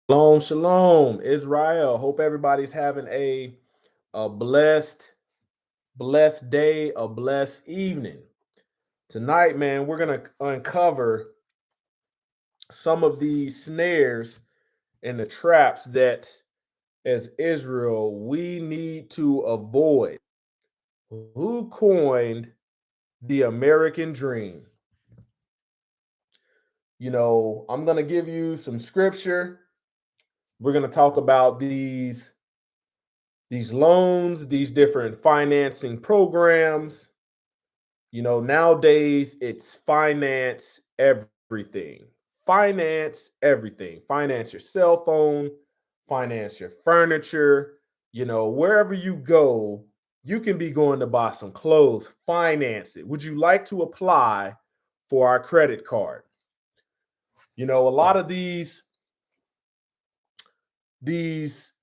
Shalom, shalom, Israel. Hope everybody's having a blessed day, a blessed evening. Tonight, man, we're gonna uncover some of these snares and the traps that, as Israel, we need to avoid. Who coined the American dream? I'm gonna give you some scripture. We're gonna talk about these loans, these different financing programs. Nowadays it's finance everything. Finance everything. Finance your cell phone, finance your furniture. Wherever you go, you can be going to buy some clothes, finance it. Would you like to apply for our credit card? A lot of these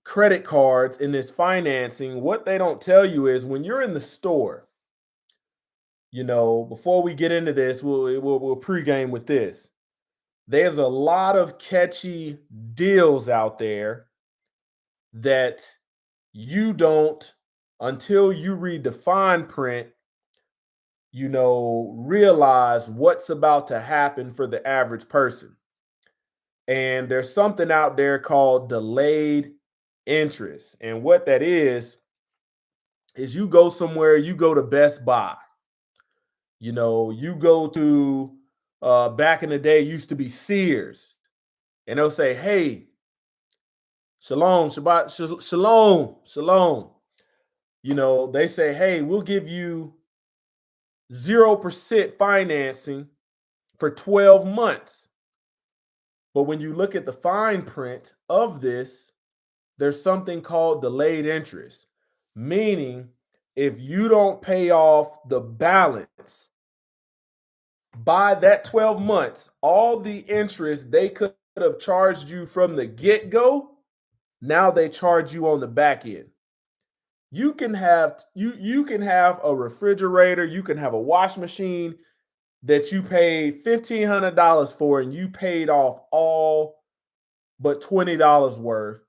credit cards in this financing, what they don't tell you is when you're in the store, before we get into this, we'll pregame with this. There's a lot of catchy deals out there that you don't, until you read the fine print, realize what's about to happen for the average person. And there's something out there called delayed interest. And what that is you go somewhere, you go to Best Buy, you go to back in the day, it used to be Sears, and they'll say, hey, shalom, Shabbat, shalom, shalom. They say, hey, we'll give you 0% financing for 12 months. But when you look at the fine print of this, there's something called delayed interest, meaning if you don't pay off the balance by that 12 months, all the interest they could have charged you from the get-go, now they charge you on the back end. You can have a refrigerator, you can have a wash machine that you paid $1,500 for, and you paid off all but $20 worth.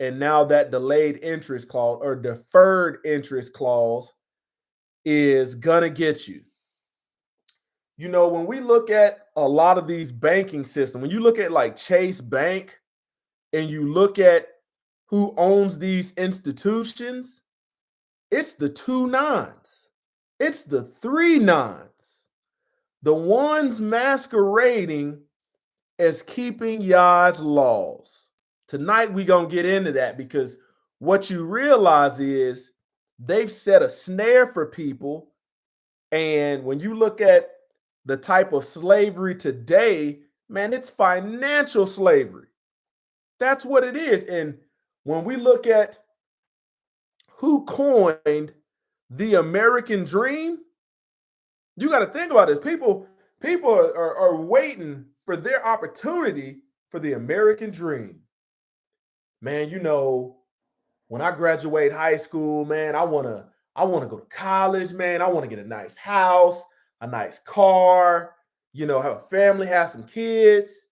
And now that delayed interest clause or deferred interest clause is gonna get you. When we look at a lot of these banking systems, when you look at like Chase Bank and you look at who owns these institutions, it's the 2 9s, it's the 3 9s, the ones masquerading as keeping Yah's laws. Tonight we're going to get into that, because what you realize is they've set a snare for people. And when you look at the type of slavery today, man, it's financial slavery. That's what it is. And when we look at who coined the American dream, you got to think about this. People are waiting for their opportunity for the American dream. Man, when I graduate high school, man, I wanna go to college, man. I want to get a nice house, a nice car, have a family, have some kids.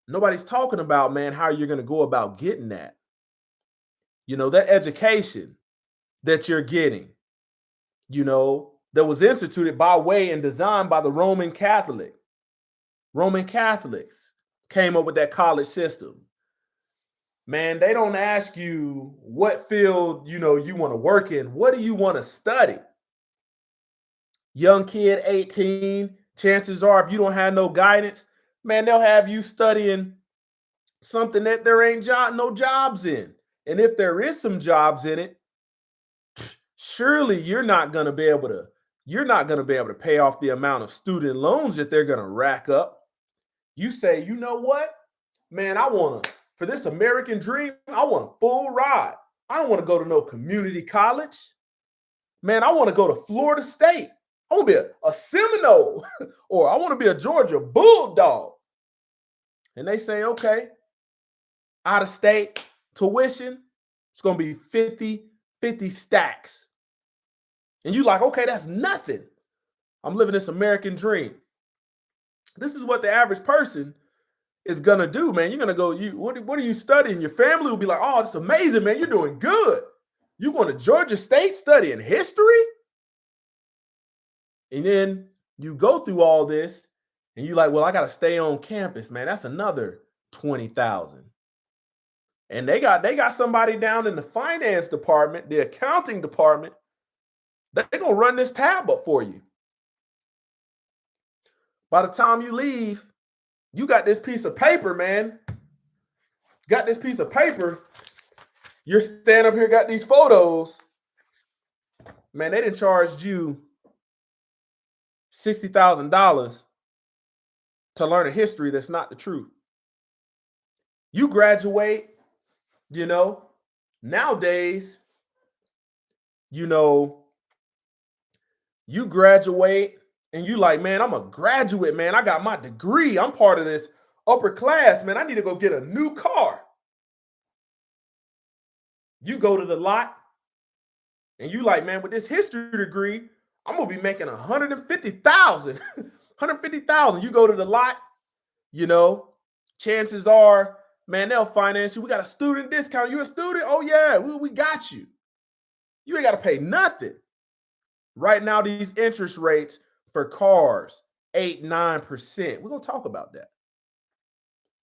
Nobody's talking about, man, how you're gonna go about getting that. That education that you're getting, that was instituted by way and designed by the Roman Catholic. Roman Catholics came up with that college system. Man, they don't ask you what field, you want to work in. What do you want to study? Young kid, 18, chances are if you don't have no guidance, man, they'll have you studying something that there ain't no jobs in. And if there is some jobs in it, surely you're not going to be able to pay off the amount of student loans that they're going to rack up. You say, you know what? Man, for this American dream, I want a full ride. I don't want to go to no community college. Man, I want to go to Florida State. I want to be a Seminole or I want to be a Georgia Bulldog. And they say, okay, out of state tuition, it's going to be 50 stacks. And you like, okay, that's nothing. I'm living this American dream. This is what the average person is gonna do, man. You're gonna go, what are you studying? Your family will be like, oh, it's amazing, man. You're doing good. You going to Georgia State studying history? And then you go through all this and you like, well, I gotta stay on campus, man. That's another 20,000. And they got somebody down in the finance department, the accounting department, they're gonna run this tab up for you. By the time you leave, you got this piece of paper, man. Got this piece of paper. You're standing up here, got these photos. Man, they didn't charge you $60,000 to learn a history that's not the truth. You graduate, nowadays, you graduate and you like, man, I'm a graduate, man. I got my degree. I'm part of this upper class, man. I need to go get a new car. You go to the lot and you like, man, with this history degree, I'm going to be making 150,000. 150,000. You go to the lot, chances are, man, they'll finance you. We got a student discount. You a student? Oh, yeah, we got you. You ain't got to pay nothing. Right now, these interest rates for cars, 8-9%. We're going to talk about that.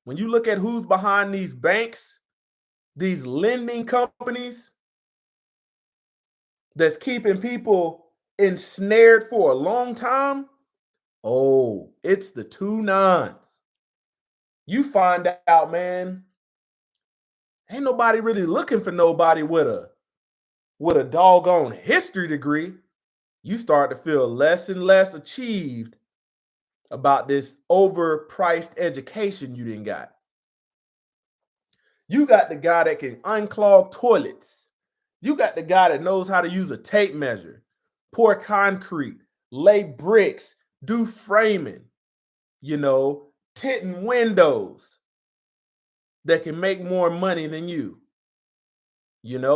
When you look at who's behind these banks, these lending companies that's keeping people ensnared for a long time, oh, it's the 2-9s. You find out, man, ain't nobody really looking for nobody with a doggone history degree. You start to feel less and less achieved about this overpriced education you didn't got. You got the guy that can unclog toilets. You got the guy that knows how to use a tape measure, pour concrete, lay bricks, do framing, tinting windows, that can make more money than you. When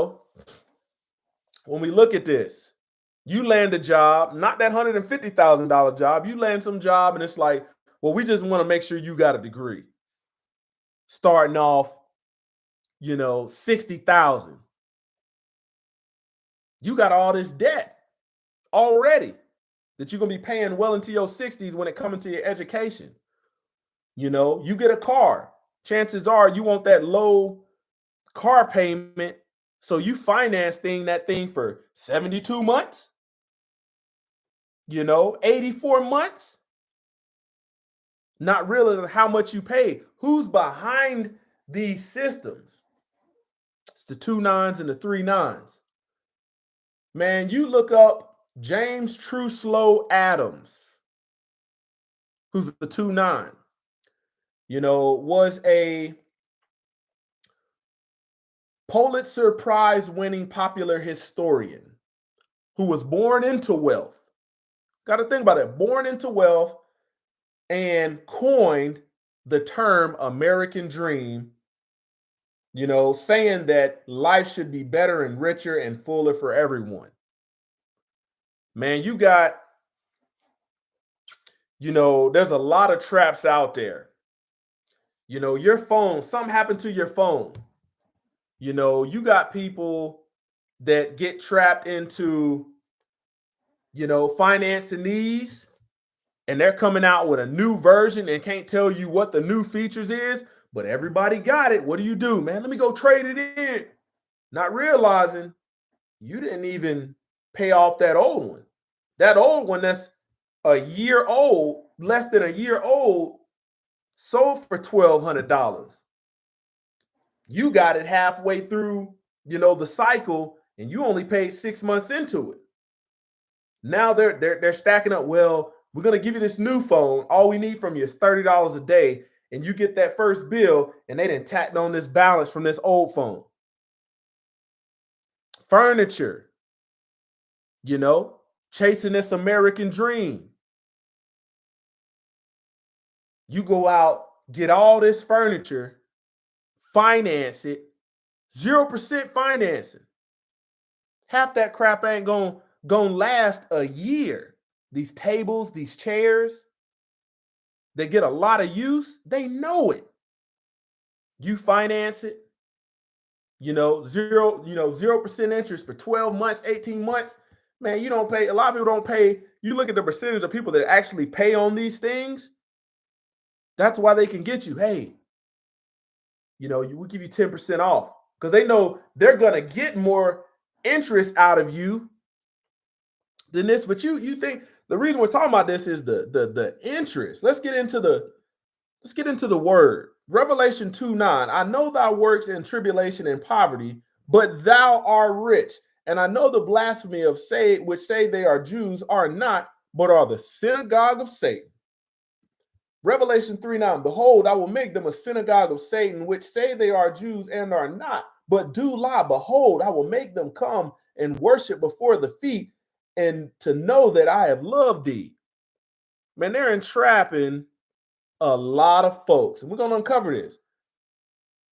we look at this, you land a job, not that $150,000 job. You land some job and it's like, well, we just want to make sure you got a degree. Starting off, 60,000. You got all this debt already that you're going to be paying well into your 60s when it comes to your education. You get a car. Chances are you want that low car payment. So you finance that thing for 72 months, 84 months, not realizing how much you pay. Who's behind these systems? It's the 2-9s and the 3-9s. Man, you look up James Truslow Adams, who's the 2-9, was a Pulitzer Prize winning popular historian who was born into wealth. Got to think about it. Born into wealth and coined the term American dream, saying that life should be better and richer and fuller for everyone. Man, you got, there's a lot of traps out there. Your phone, something happened to your phone. You got people that get trapped into, financing these, and they're coming out with a new version and can't tell you what the new features is, but everybody got it. What do, man? Let me go trade it in. Not realizing you didn't even pay off that old one. That old one that's a year old, less than a year old, sold for $1,200. You got it halfway through, the cycle, and you only paid 6 months into it. Now they're stacking up. Well, we're gonna give you this new phone. All we need from you is $30 a day, and you get that first bill, and they done tacked on this balance from this old phone. Furniture, chasing this American dream. You go out, get all this furniture, finance it, 0% financing. Half that crap ain't gonna last a year. These tables, these chairs, they get a lot of use. They know it. You finance it, 0% interest for 12 months, 18 months. Man, you don't pay. A lot of people don't pay. You look at the percentage of people that actually pay on these things. That's why they can get you. Hey, we'll give you 10% off because they know they're going to get more interest out of you than this. But you think the reason we're talking about this is the interest. Let's get into the word. Revelation 2:9. I know thy works in tribulation and poverty, but thou art rich. And I know the blasphemy of which say they are Jews are not, but are the synagogue of Satan. Revelation 3:9. Behold, I will make them a synagogue of Satan, which say they are Jews and are not, but do lie. Behold, I will make them come and worship before the feet, and to know that I have loved thee. Man, they're entrapping a lot of folks, and we're going to uncover this.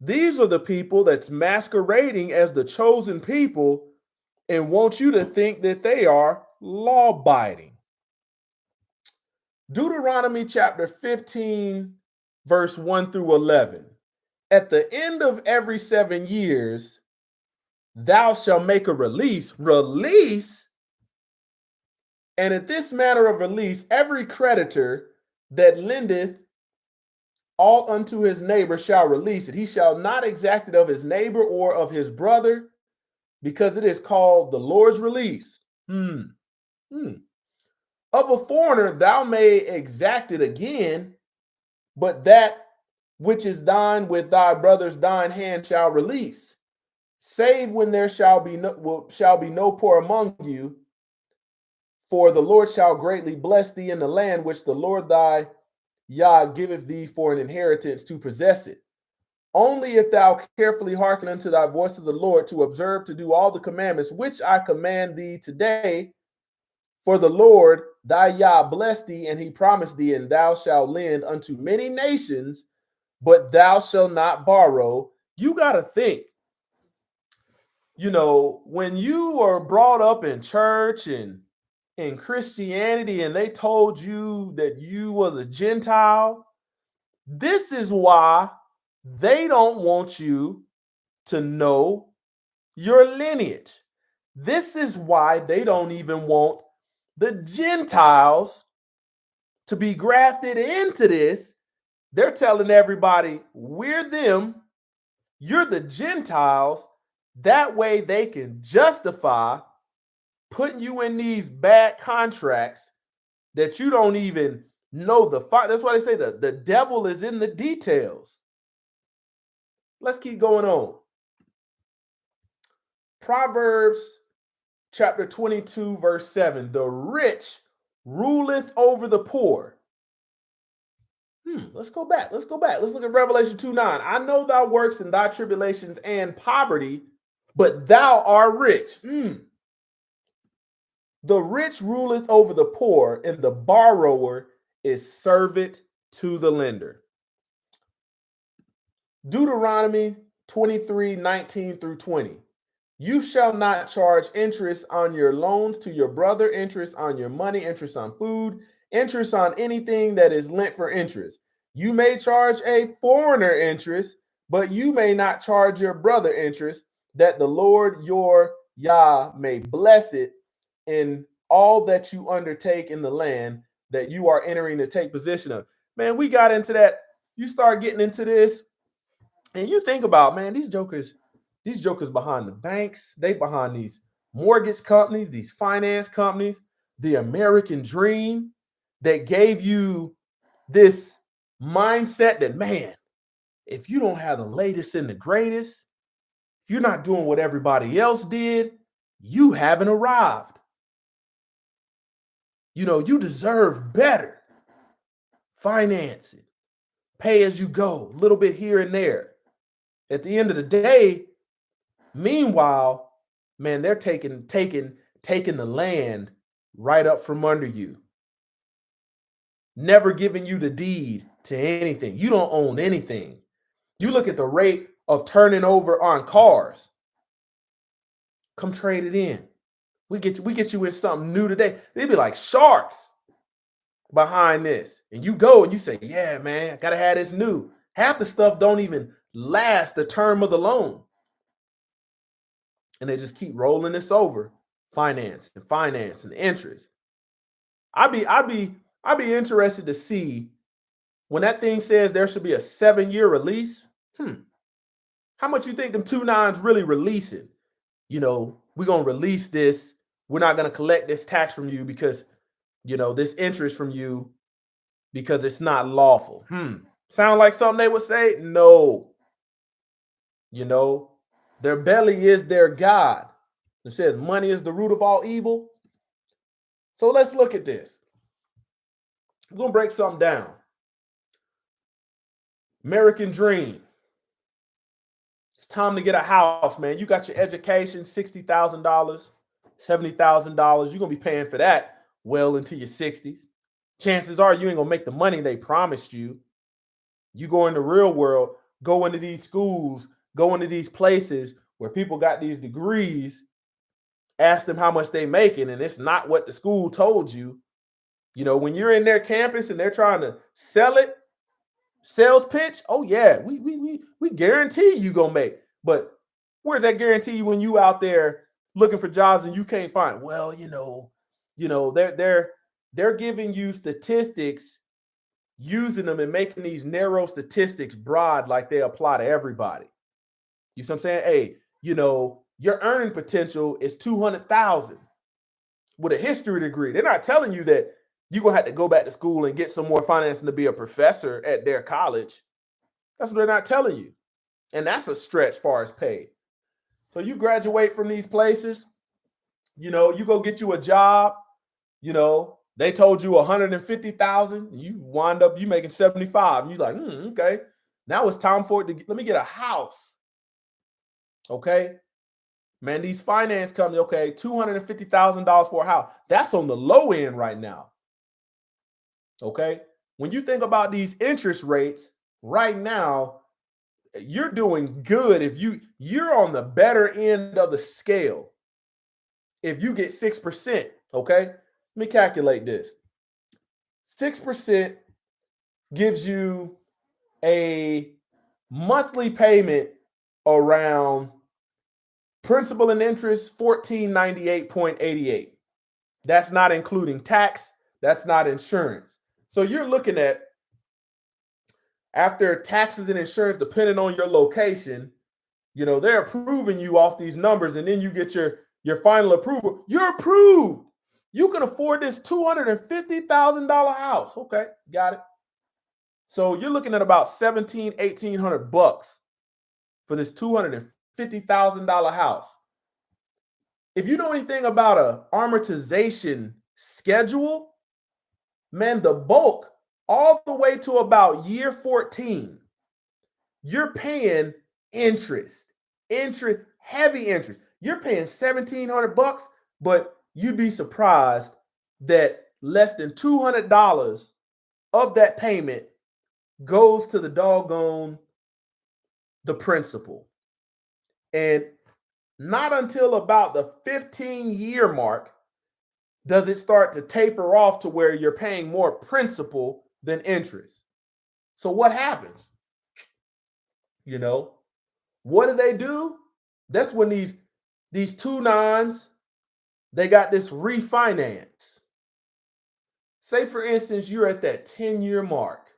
These are the people that's masquerading as the chosen people and want you to think that they are law-abiding. Deuteronomy chapter 15, verse 1 through 11. At the end of every 7 years, thou shalt make a release. Release? And at this manner of release, every creditor that lendeth all unto his neighbor shall release it. He shall not exact it of his neighbor or of his brother, because it is called the Lord's release. Of a foreigner thou may exact it again, but that which is thine with thy brother's thine hand shall release, save when there shall be no poor among you, for the Lord shall greatly bless thee in the land which the Lord thy Yah giveth thee for an inheritance to possess it. Only if thou carefully hearken unto thy voice of the Lord to observe to do all the commandments which I command thee today, for the Lord thy Yah bless thee, and he promised thee, and thou shalt lend unto many nations, but thou shalt not borrow. You got to think, when you were brought up in church and in Christianity and they told you that you was a Gentile, this is why they don't want you to know your lineage. This is why they don't even want the Gentiles to be grafted into this. They're telling everybody, we're them, you're the Gentiles. That way they can justify putting you in these bad contracts that you don't even know the fight. That's why they say the devil is in the details. Let's keep going on. Proverbs chapter 22, verse 7. The rich ruleth over the poor. Let's go back. Let's look at Revelation 2:9. I know thy works and thy tribulations and poverty, but thou art rich. The rich ruleth over the poor, and the borrower is servant to the lender. Deuteronomy 23:19 through 20. You shall not charge interest on your loans to your brother, interest on your money, interest on food, interest on anything that is lent for interest. You may charge a foreigner interest, but you may not charge your brother interest, that the Lord your Yah may bless it in all that you undertake in the land that you are entering to take possession of. Man, we got into that. You start getting into this, and you think about, man, these jokers behind the banks, they behind these mortgage companies, these finance companies, the American dream that gave you this mindset that, man, if you don't have the latest and the greatest, if you're not doing what everybody else did, you haven't arrived. You deserve better. Finance it. Pay as you go, a little bit here and there. At the end of the day, meanwhile, man, they're taking the land right up from under you. Never giving you the deed to anything. You don't own anything. You look at the rate of turning over on cars. Come trade it in. We get you in something new today. They'd be like sharks behind this. And you go and you say, yeah, man, I gotta have this new. Half the stuff don't even last the term of the loan. And they just keep rolling this over, finance and interest. I'd be interested to see when that thing says there should be a 7-year release. How much you think them 2 nines really releasing? We're gonna release this. We're not gonna collect this tax from you because this interest from you because it's not lawful. Sound like something they would say? No. Their belly is their God. It says money is the root of all evil. So let's look at this. We're going to break something down. American dream. It's time to get a house, man. You got your education, $60,000, $70,000. You're going to be paying for that well into your 60s. Chances are you ain't going to make the money they promised you. You go in the real world, go into these schools, go into these places where people got these degrees, ask them how much they making, and it's not what the school told you. When you're in their campus and they're trying to sell it, sales pitch, oh yeah, we guarantee you gonna make. But where's that guarantee when you out there looking for jobs and you can't find? Well, they're giving you statistics, using them and making these narrow statistics broad like they apply to everybody. You see what I'm saying? Hey, your earning potential is 200,000 with a history degree. They're not telling you that you're going to have to go back to school and get some more financing to be a professor at their college. That's what they're not telling you. And that's a stretch far as pay. So you graduate from these places, you go get you a job, they told you 150,000, you wind up, you making 75. And you're like, okay, now it's time for it to, let me get a house. Okay. Man, these finance companies, okay, $250,000 for a house. That's on the low end right now. Okay. When you think about these interest rates right now, you're doing good if you're on the better end of the scale. If you get 6%, okay? Let me calculate this. 6% gives you a monthly payment around principal and interest $1,498.88. That's not including tax. That's not insurance. So you're looking at, after taxes and insurance, depending on your location, they're approving you off these numbers, and then you get your final approval. You're approved. You can afford this $250,000 house. Okay, got it. So you're looking at about $1,800 for this $250,000 house. If you know anything about an amortization schedule, man, the bulk all the way to about year 14, you're paying interest, heavy interest. You're paying $1,700, but you'd be surprised that less than $200 of that payment goes to the principal. And not until about the 15-year mark does it start to taper off to where you're paying more principal than interest. So what happens? What do? That's when these 2 nines, they got this refinance. Say, for instance, you're at that 10-year mark,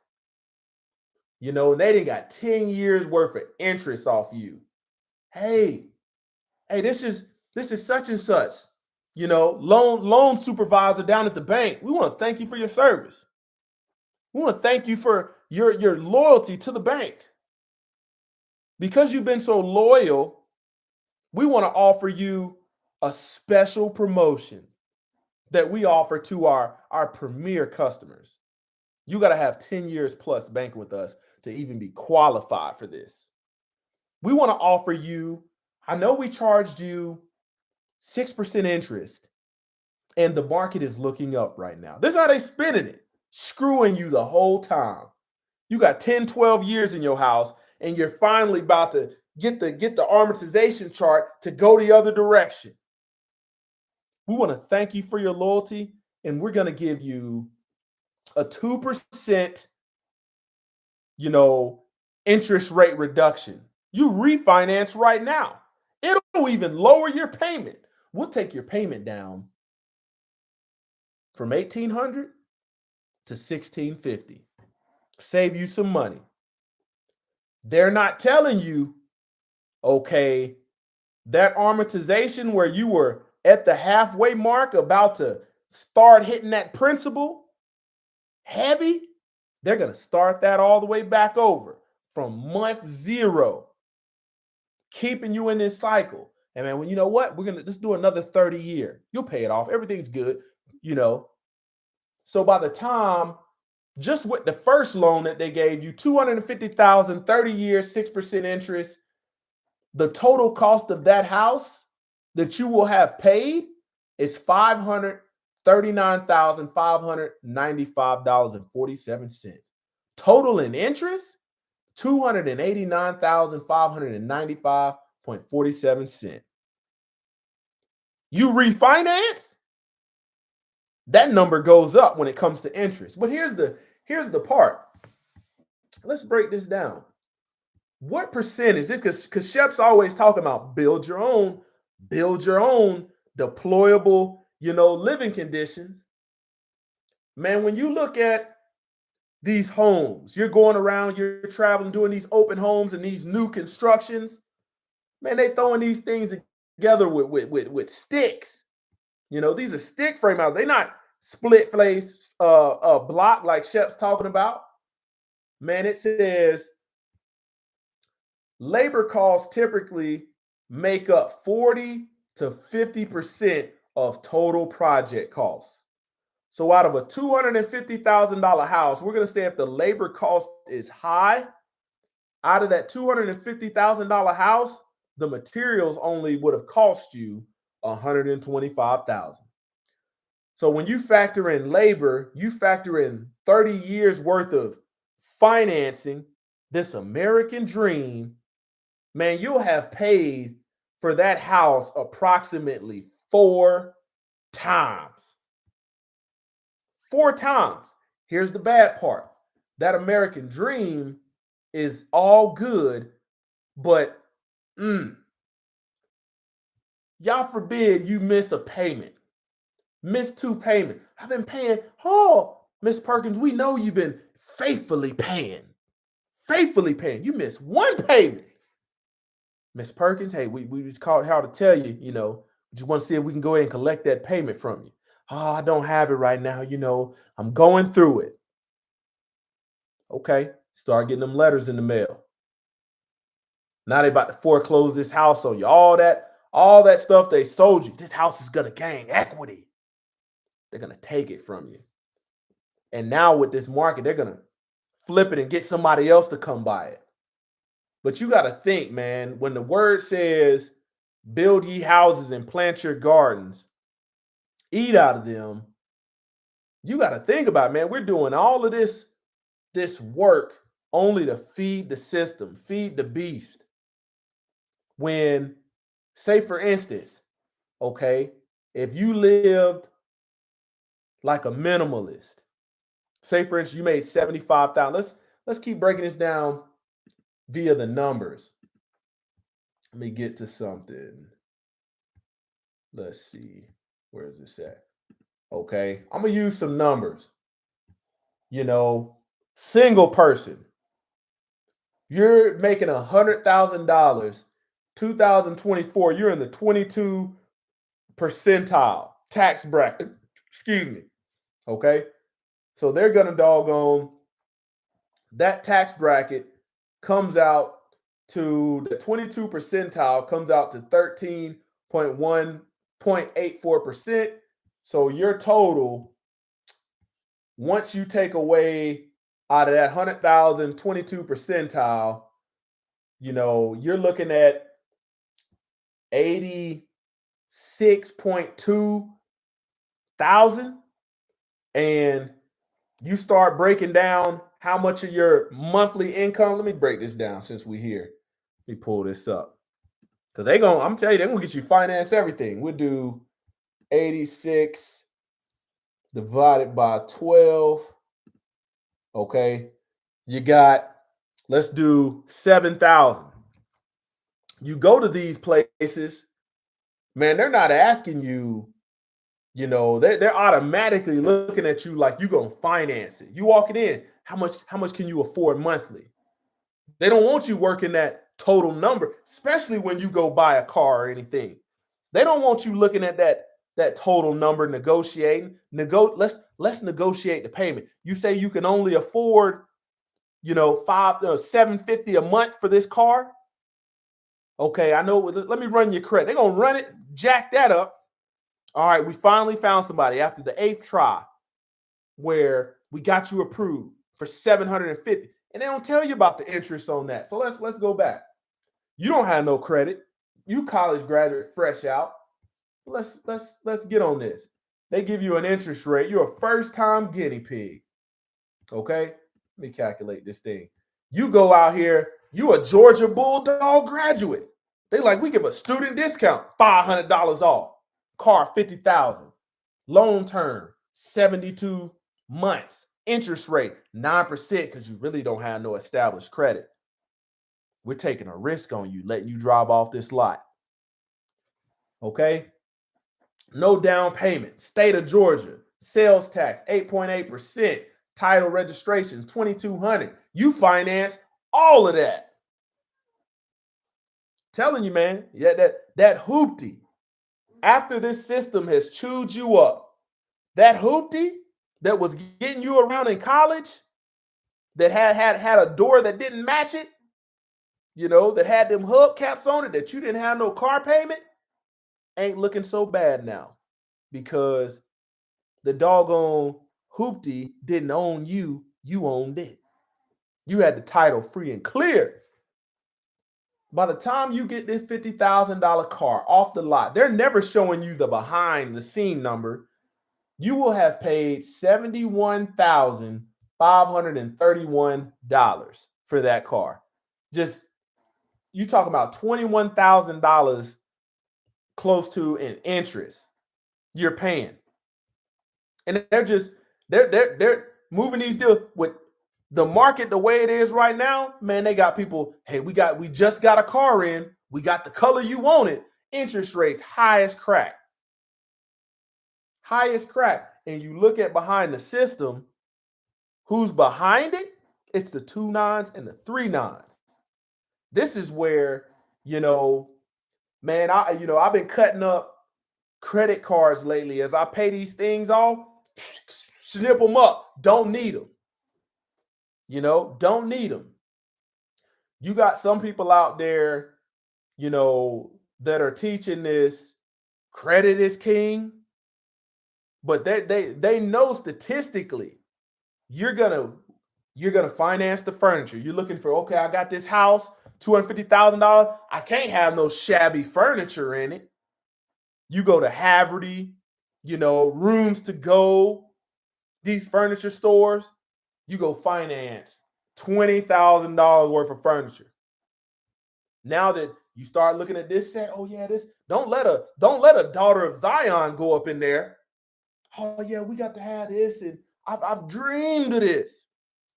and they done got 10 years worth of interest off you. Hey, this is such and such, loan supervisor down at the bank. We want to thank you for your service. We want to thank you for your loyalty to the bank. Because you've been so loyal, we want to offer you a special promotion that we offer to our premier customers. You got to have 10 years plus banking with us to even be qualified for this. We want to offer you, I know we charged you 6% interest, and the market is looking up right now. This is how they spinning it, screwing you the whole time. You got 10, 12 years in your house, and you're finally about to get the amortization chart to go the other direction. We want to thank you for your loyalty, and we're going to give you a 2%, interest rate reduction. You refinance right now. It'll even lower your payment. We'll take your payment down from 1800 to 1650. Save you some money. They're not telling you, okay, that amortization where you were at the halfway mark about to start hitting that principal heavy, they're going to start that all the way back over from month 0, keeping you in this cycle. And man, well, you know what? We're going to just do another 30 year. You'll pay it off. Everything's good, you know. So by the time, just with the first loan that they gave you, $250,000, 30 years, 6% interest, the total cost of that house that you will have paid is $539,595.47. Total in interest, $289,595.47. You refinance, that number goes up when it comes to interest. But here's the part. Let's break this down. What percentage? Because Shep's always talking about build your own deployable, living conditions. Man, when you look at these homes, you're going around, you're traveling, doing these open homes and these new constructions. Man, they throwing these things together with sticks. These are stick frame houses. They're not split face block like Shep's talking about. Man, it says labor costs typically make up 40 to 50% of total project costs. So out of a $250,000 house, we're going to say if the labor cost is high, out of that $250,000 house, the materials only would have cost you $125,000. So when you factor in labor, you factor in 30 years worth of financing, this American dream, man, you'll have paid for that house approximately 4 times. 4 times. Here's the bad part. That American dream is all good, but y'all forbid you miss a payment. Miss 2 payments. I've been paying. Oh, Miss Perkins, we know you've been faithfully paying. Faithfully paying. You missed 1 payment. Miss Perkins, hey, we just called how to tell you, we just want to see if we can go ahead and collect that payment from you. Oh, I don't have it right now. I'm going through it. Okay. Start getting them letters in the mail. Now they about to foreclose this house on you. All that stuff they sold you. This house is going to gain equity. They're going to take it from you. And now with this market, they're going to flip it and get somebody else to come buy it. But you got to think, man, when the word says, build ye houses and plant your gardens, eat out of them, you got to think about, man, we're doing all of this work only to feed the system, feed the beast. When, say for instance, okay, if you lived like a minimalist, say for instance, you made $75,000. Let's keep breaking this down via the numbers. Let me get to something. Let's see. Where is this at? Okay. I'm going to use some numbers. Single person. You're making $100,000, 2024. You're in the 22 percentile tax bracket. Excuse me. Okay. So they're going to doggone that tax bracket comes out to the 22 percentile comes out to 13.1.84%. So your total, once you take away out of that 100,000, 22 percentile, you're looking at 86.2 thousand. And you start breaking down how much of your monthly income. Let me break this down since we're here. Let me pull this up. Because I'm telling you, they're going to get you finance everything. We'll do 86 divided by 12. Okay. You got Let's do 7,000. You go to these places, man, they're not asking you, they're automatically looking at you like you're gonna finance it. You walking in, how much can you afford monthly? They don't want you working that total number, especially when you go buy a car or anything. They don't want you looking at that total number, negotiating. Let's negotiate the payment. You say you can only afford, 750 a month for this car. Okay, I know. Let me run your credit. They're gonna run it, jack that up. All right, we finally found somebody after the 8th try where we got you approved for 750, and they don't tell you about the interest on that. So let's go back. You don't have no credit. You college graduate fresh out. Let's get on this. They give you an interest rate. You're a first time guinea pig. Okay, let me calculate this thing. You go out here. You a Georgia Bulldog graduate. They like, we give a student discount, $500 off. Car 50,000. Loan term 72 months. Interest rate 9% because you really don't have no established credit. We're taking a risk on you, letting you drive off this lot. Okay? No down payment. State of Georgia. Sales tax 8.8%. Title registration 2,200. You finance all of that. Telling you, man, yeah, that hoopty. After this system has chewed you up, that hoopty that was getting you around in college, that had a door that didn't match it, that had them hubcaps on it, that you didn't have no car payment, ain't looking so bad now because the doggone hoopty didn't own you, you owned it. You had the title free and clear. By the time you get this $50,000 car off the lot, they're never showing you the behind the scene number. You will have paid $71,531 for that car. Just, you talking about $21,000 close to in interest you're paying. And they're moving these deals with the market the way it is right now. Man, they got people, hey, we just got a car in, we got the color you wanted, interest rates highest crack. And you look at behind the system, who's behind it? It's the 2 nines and the 3 nines. This is where, man, I've been cutting up credit cards lately. As I pay these things off, snip them up. Don't need them. Don't need them. You got some people out there, that are teaching this credit is king, but they know statistically you're gonna finance the furniture. You're looking for, okay, I got this house, $250,000. I can't have no shabby furniture in it. You go to Haverty, Rooms to Go, these furniture stores, you go finance $20,000 worth of furniture. Now that you start looking at this set, oh yeah, this don't let a daughter of Zion go up in there. Oh yeah, we got to have this, and I've dreamed of this.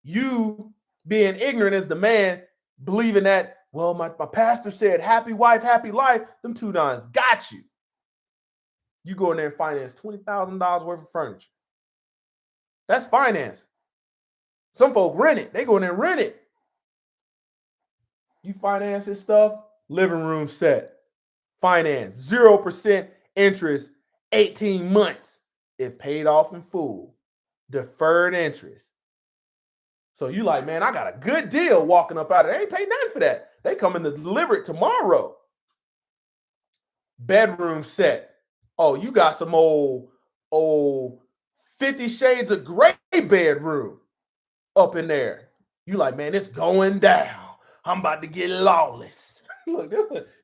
You being ignorant as the man, believing that, well, my pastor said happy wife, happy life, them 2 nines got you. You go in there and finance $20,000 worth of furniture. That's finance. Some folk rent it. They go in there and rent it. You finance this stuff, living room set. Finance, 0% interest, 18 months. If paid off in full. Deferred interest. So you like, man, I got a good deal walking up out of there. They ain't pay nothing for that. They coming to deliver it tomorrow. Bedroom set. Oh, you got some old 50 Shades of Grey bedroom up in there. You like, man, it's going down. I'm about to get lawless. Look,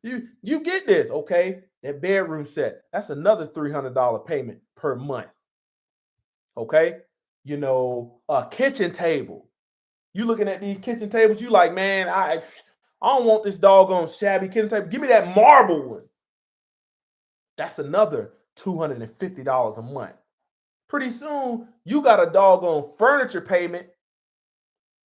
you get this, okay? That bedroom set. That's another $300 payment per month. Okay? A kitchen table. You looking at these kitchen tables, you like, man, I don't want this doggone shabby kitchen table. Give me that marble one. That's another $250 a month. Pretty soon, you got a doggone furniture payment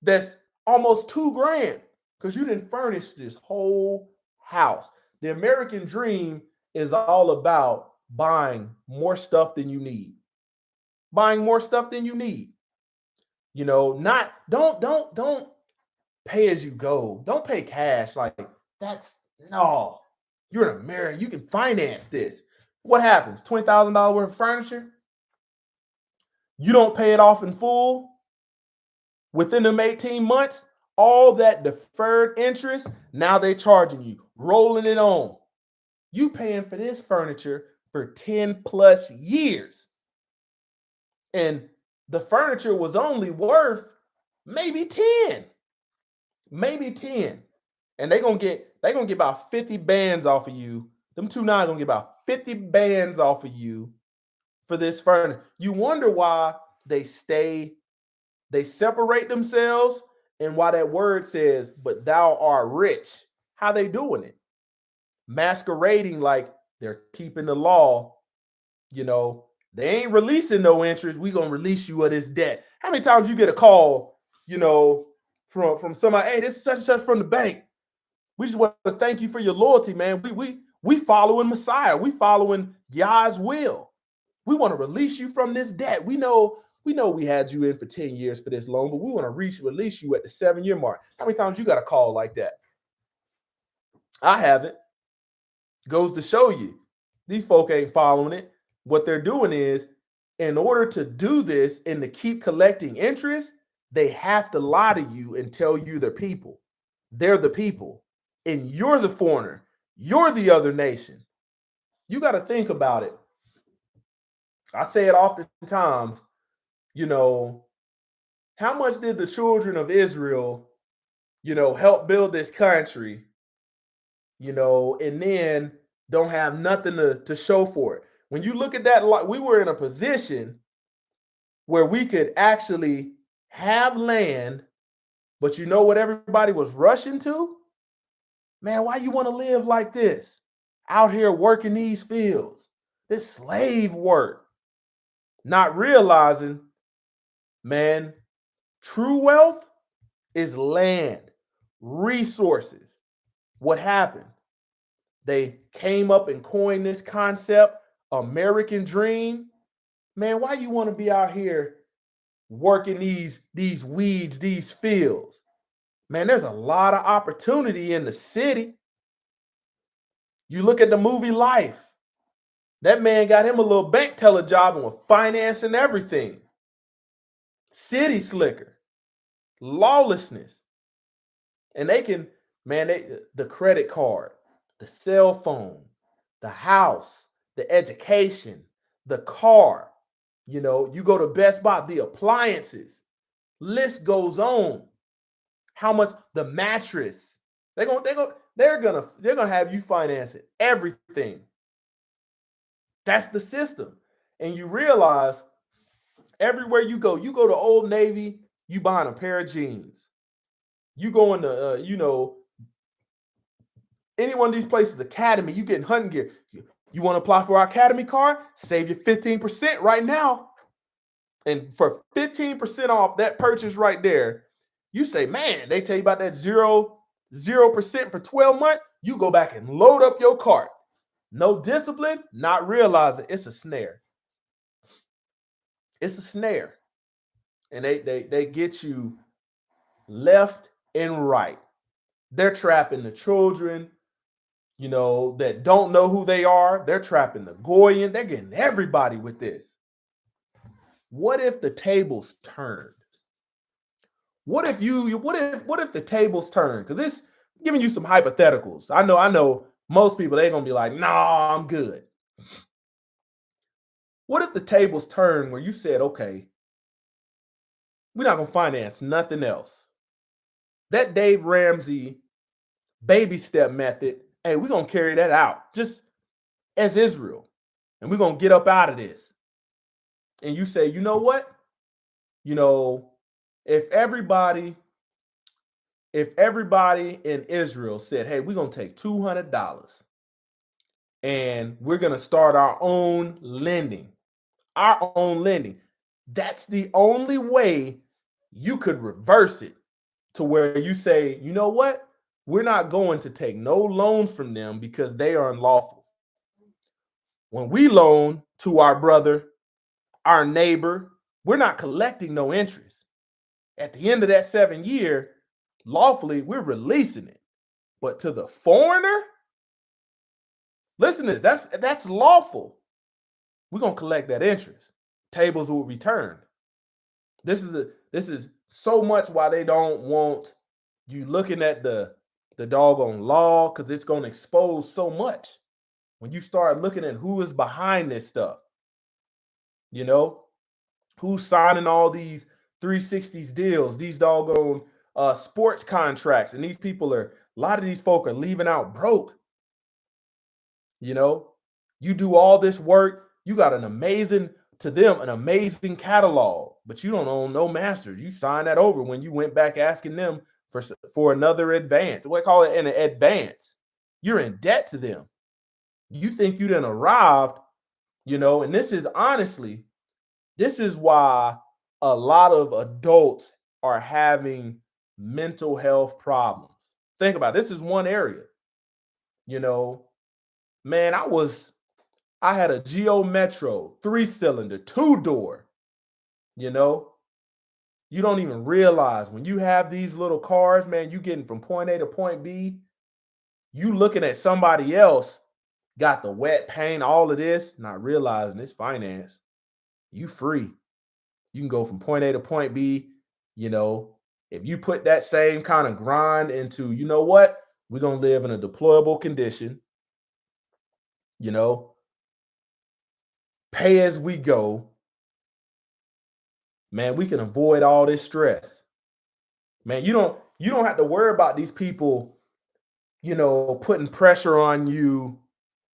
that's almost $2,000 because you didn't furnish this whole house. The American dream is all about buying more stuff than you need. Buying more stuff than you need. You know, not don't pay as you go. Don't pay cash. Like that's no. You're in America. You can finance this. What happens? $20,000 worth of furniture. You don't pay it off in full within them 18 months. All that deferred interest, now they charging you, rolling it on. You paying for this furniture for 10 plus years. And the furniture was only worth maybe 10. Maybe 10. And they're gonna get about 50 bands off of you. Them 2.9 gonna get about 50 bands off of you for this furniture. You wonder why they separate themselves, and why that word says, but thou art rich. How they doing it? Masquerading like they're keeping the law. You know, they ain't releasing no interest. We gonna release you of this debt. How many times you get a call, you know, from somebody, hey, this is such and such from the bank. We just want to thank you for your loyalty, man. We following Messiah. We following Yah's will. We want to release you from this debt. We know we had you in for 10 years for this loan, but we want to release you at the 7-year mark. How many times you got a call like that? I haven't. Goes to show you, these folk ain't following it. What they're doing is, in order to do this and to keep collecting interest, they have to lie to you and tell you they're people. They're the people. And you're the foreigner. You're the other nation. You got to think about it. I say it oftentimes, you know, how much did the children of Israel, you know, help build this country, you know, and then don't have nothing to show for it? When you look at that, like, we were in a position where we could actually have land, but you know what everybody was rushing to? Man, why you want to live like this? Out here working these fields, this slave work, not realizing, man, true wealth is land, resources. What happened? They came up and coined this concept, American dream. Man, why you want to be out here working these weeds, these fields? Man, there's a lot of opportunity in the city. You look at the movie Life. That man got him a little bank teller job and was financing everything. City slicker, lawlessness. And they can, man, the credit card, the cell phone, the house, the education, the car. You know, you go to Best Buy, the appliances. List goes on. How much the mattress? They're gonna have you financing everything. That's the system. And you realize everywhere you go to Old Navy, you buying a pair of jeans. You go into you know, any one of these places, Academy, you getting hunting gear. You want to apply for our Academy card? Save you 15% right now. And for 15% off that purchase right there, you say, man, they tell you about that 0% for 12 months. You go back and load up your cart. No discipline, not realizing it's a snare. It's a snare. And they get you left and right. They're trapping the children, you know, that don't know who they are. They're trapping the Goyen. They're getting everybody with this. What if the tables turned? What if the tables turn? Because it's giving you some hypotheticals. I know most people, they're gonna be like, nah, I'm good. What if the tables turn where you said, okay, we're not gonna finance nothing else? That Dave Ramsey baby step method, hey, we're gonna carry that out just as Israel, and we're gonna get up out of this. And you say, you know what? You know, if everybody in Israel said, hey, we're going to take $200 and we're going to start our own lending, that's the only way you could reverse it to where you say, you know what? We're not going to take no loans from them because they are unlawful. When we loan to our brother, our neighbor, we're not collecting no interest. At the end of that 7 year, lawfully, we're releasing it. But to the foreigner, listen to this, that's lawful. We're gonna collect that interest. Tables will return. This is so much why they don't want you looking at the doggone law, because it's gonna expose so much when you start looking at who is behind this stuff. You know, who's signing all these 360s deals, these doggone sports contracts, and these people are, a lot of these folk are leaving out broke. You know, you do all this work, you got an amazing catalog, but you don't own no masters. You signed that over when you went back asking them for another advance. What call it, an advance? You're in debt to them. You think you done arrived, you know, and this is honestly, this is why a lot of adults are having mental health problems. Think about it. This is one area. You know, man, I had a Geo Metro 3-cylinder, 2-door. You know, you don't even realize when you have these little cars, man, you getting from point A to point B, you looking at somebody else got the wet paint, all of this, not realizing it's finance. You free. You can go from point A to point B. You know, if you put that same kind of grind into, you know what, we're going to live in a deployable condition, you know, pay as we go, man, we can avoid all this stress. Man, you don't have to worry about these people, you know, putting pressure on you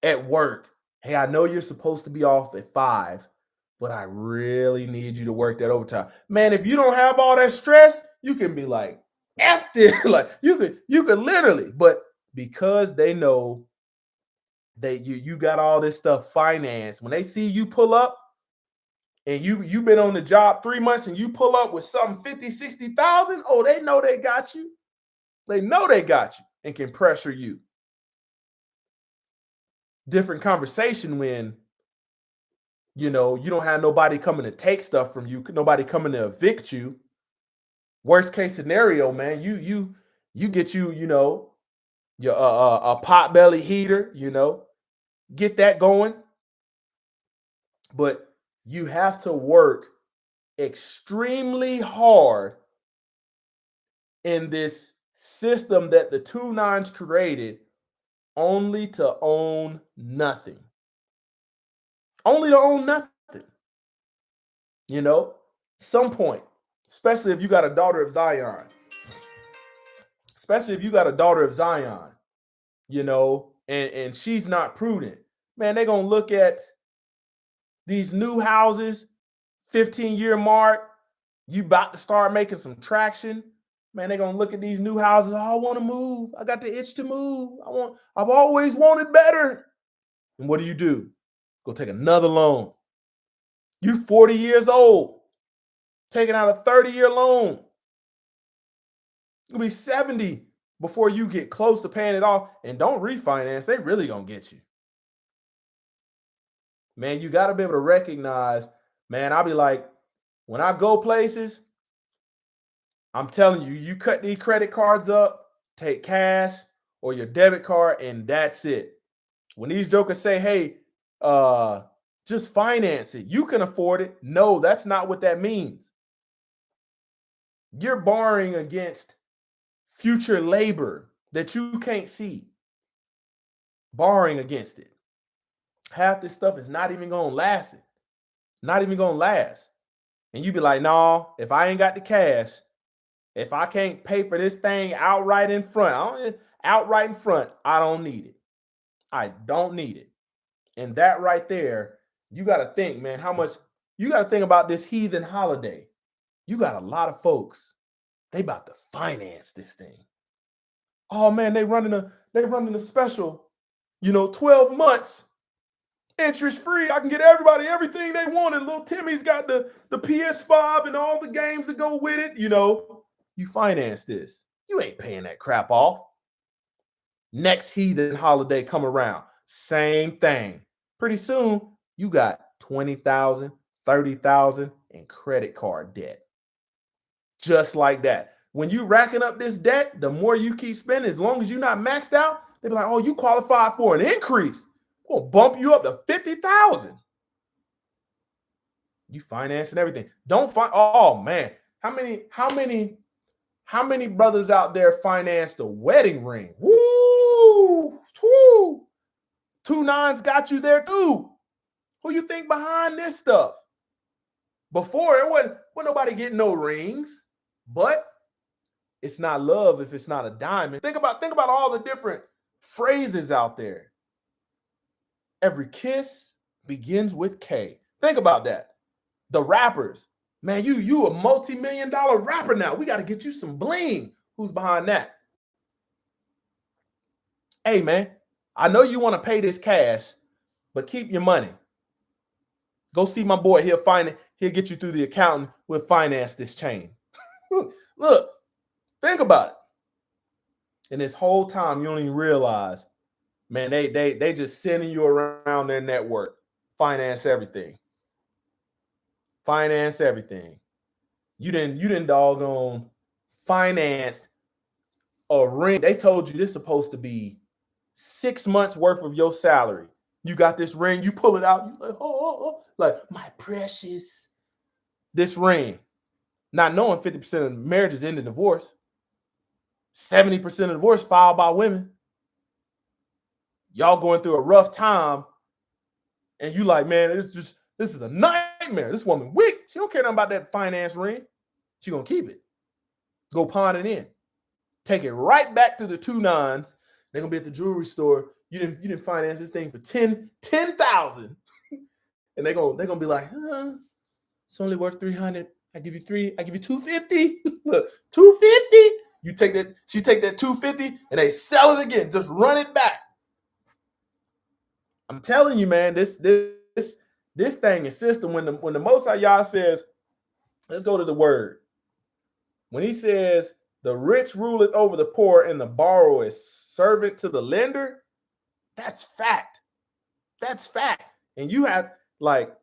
at work. Hey, I know you're supposed to be off at 5, but I really need you to work that overtime. Man, if you don't have all that stress, you can be like, F this. Like you could literally, but because they know that you got all this stuff financed, when they see you pull up and you've been on the job 3 months and you pull up with something 50, 60,000, oh, they know they got you. They know they got you and can pressure you. Different conversation when, you know, you don't have nobody coming to take stuff from you, nobody coming to evict you. Worst case scenario, man, you get you know, your a potbelly heater, you know, get that going. But you have to work extremely hard in this system that the 2-9s created only to own nothing. Only to own nothing. You know, some point, especially if you got a daughter of Zion, you know, and she's not prudent, man, they're going to look at these new houses, 15-year mark, you about to start making some traction. Man, they're going to look at these new houses. Oh, I want to move. I got the itch to move. I've always wanted better. And what do? Go take another loan. You 40 years old, taking out a 30-year loan. You'll be 70 before you get close to paying it off. And don't refinance. They really going to get you. Man, you got to be able to recognize, man, I'll be like, when I go places, I'm telling you, you cut these credit cards up, take cash or your debit card, and that's it. When these jokers say, hey, just finance it, you can afford it. No, that's not what that means. You're borrowing against future labor that you can't see. Borrowing against it. Half this stuff is not even going to last. Not even going to last. And you be like, no, if I ain't got the cash, if I can't pay for this thing outright in front, I don't need it. I don't need it. And that right there, you got to think, man, how much you got to think about this heathen holiday. You got a lot of folks, they about to finance this thing. Oh man, they running a special, 12 months interest free. I can get everybody everything they wanted. Little Timmy's got the PS5 and all the games that go with it, You finance this. You ain't paying that crap off. Next heathen holiday come around, same thing. Pretty soon, you got 20,000, 30,000 in credit card debt. Just like that. When you racking up this debt, the more you keep spending, as long as you're not maxed out, they be like, oh, you qualified for an increase. We'll bump you up to 50,000. You financing everything. Don't find, oh man, how many brothers out there financed a wedding ring? Woo! Woo! 2 9s got you there too. Who you think behind this stuff? Before it wasn't nobody getting no rings, but it's not love if it's not a diamond. Think about all the different phrases out there. Every kiss begins with K. Think about that. The rappers, man, you a multi-million-dollar rapper now. We got to get you some bling. Who's behind that? Hey, man, I know you want to pay this cash, but keep your money. Go see my boy. He'll get you through the accountant. We'll finance this chain. Look, think about it. And this whole time, you don't even realize, man, they just sending you around their network. Finance everything. Finance everything. You didn't doggone financed a ring. They told you this is supposed to be 6 months worth of your salary. You got this ring, you pull it out, you like, oh, like my precious. This ring. Not knowing 50% of marriages end in divorce. 70% of divorce filed by women. Y'all going through a rough time, and you like, man, this is a nightmare. This woman weak. She don't care nothing about that finance ring. She gonna keep it. Go pawn it in. Take it right back to the 2 9s. They're gonna be at the jewelry store. You didn't finance this thing for 10,000. And they're gonna be like, it's only worth 300. I give you 250. Look, 250. You take that, she take that 250 and they sell it again. Just run it back. I'm telling you, man, this thing is system. When the Most High Yah says, let's go to the word. When he says the rich ruleth over the poor and the borrower is servant to the lender, that's fact. That's fact. And you have like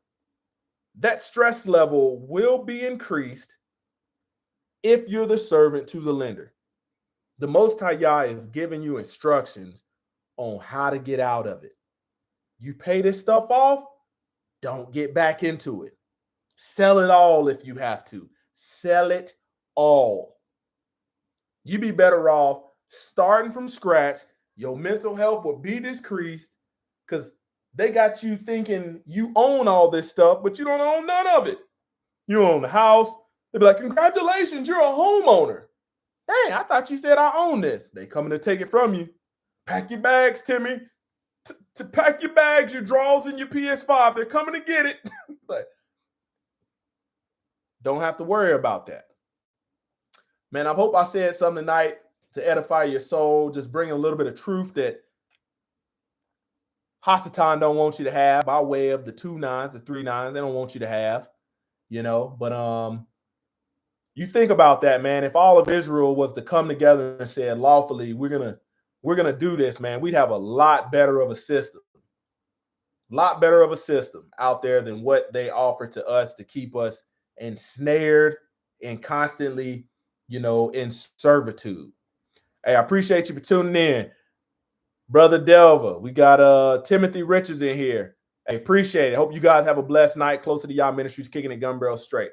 that stress level will be increased if you're the servant to the lender. The Most High Yah is giving you instructions on how to get out of it. You pay this stuff off, don't get back into it. Sell it all if you have to. Sell it all. You'd be better off starting from scratch. Your mental health will be decreased because they got you thinking you own all this stuff, but you don't own none of it. You own the house. They'll be like, congratulations, you're a homeowner. Dang, I thought you said I own this. They coming to take it from you. Pack your bags, Timmy. To pack your bags, your drawers, and your PS5. They're coming to get it. But don't have to worry about that. Man, I hope I said something tonight to edify your soul. Just bring a little bit of truth that Hasatan don't want you to have by way of the 2 9s, the 3 9s. They don't want you to have, But you think about that, man. If all of Israel was to come together and say lawfully, we're gonna do this, man, we'd have a lot better of a system. A lot better of a system out there than what they offer to us to keep us ensnared and constantly, in servitude. Hey, I appreciate you for tuning in. Brother Delva, we got Timothy Richards in here. I appreciate it. Hope you guys have a blessed night. Close to the Yah Ministries, kicking it gun barrel straight.